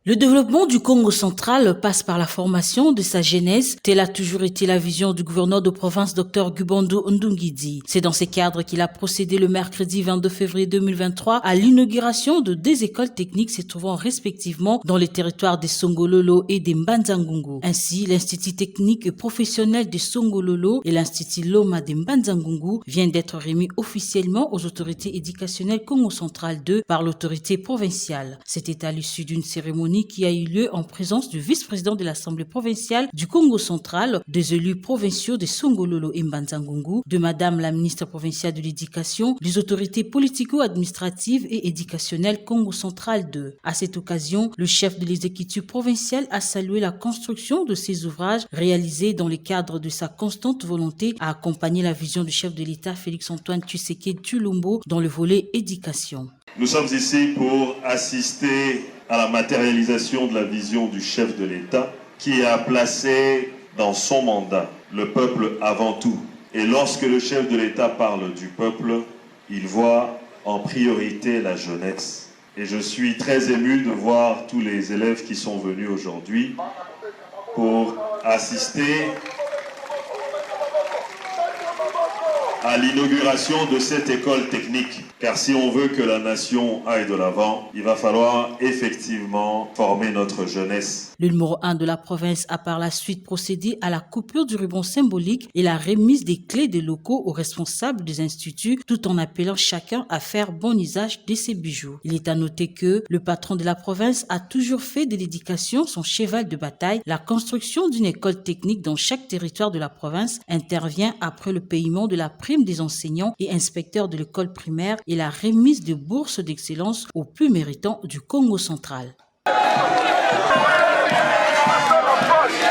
Le développement du Congo central passe par la formation de sa jeunesse. Telle a toujours été la vision du gouverneur de province Dr Gubando Ndungidi. C'est dans ces cadres qu'il a procédé le mercredi 22 février 2023 à l'inauguration de deux écoles techniques se trouvant respectivement dans les territoires des Songololo et des Mbanzangungu. Ainsi, l'Institut technique professionnel de Songololo et l'Institut Loma de Mbanzangungu viennent d'être remis officiellement aux autorités éducationnelles Congo central 2 par l'autorité provinciale. C'était à l'issue d'une cérémonie qui a eu lieu en présence du vice-président de l'Assemblée provinciale du Congo central, des élus provinciaux de Songololo et Mbanzangungu, de Madame la ministre provinciale de l'Éducation, des autorités politico-administratives et éducationnelles Congo central 2. À cette occasion, le chef de l'exécutif provincial a salué la construction de ces ouvrages réalisés dans le cadre de sa constante volonté à accompagner la vision du chef de l'État Félix-Antoine Tshisekedi Tshilombo dans le volet éducation. Nous sommes ici pour assister à la matérialisation de la vision du chef de l'État qui a placé dans son mandat le peuple avant tout. Et lorsque le chef de l'État parle du peuple, il voit en priorité la jeunesse. Et je suis très ému de voir tous les élèves qui sont venus aujourd'hui pour assister à l'inauguration de cette école technique. Car si on veut que la nation aille de l'avant, il va falloir effectivement former notre jeunesse. Le numéro 1 de la province a par la suite procédé à la coupure du ruban symbolique et la remise des clés des locaux aux responsables des instituts, tout en appelant chacun à faire bon usage de ses bijoux. Il est à noter que le patron de la province a toujours fait de l'éducation son cheval de bataille. La construction d'une école technique dans chaque territoire de la province intervient après le paiement de la prime des enseignants et inspecteurs de l'école primaire et la remise de bourses d'excellence aux plus méritants du Congo central.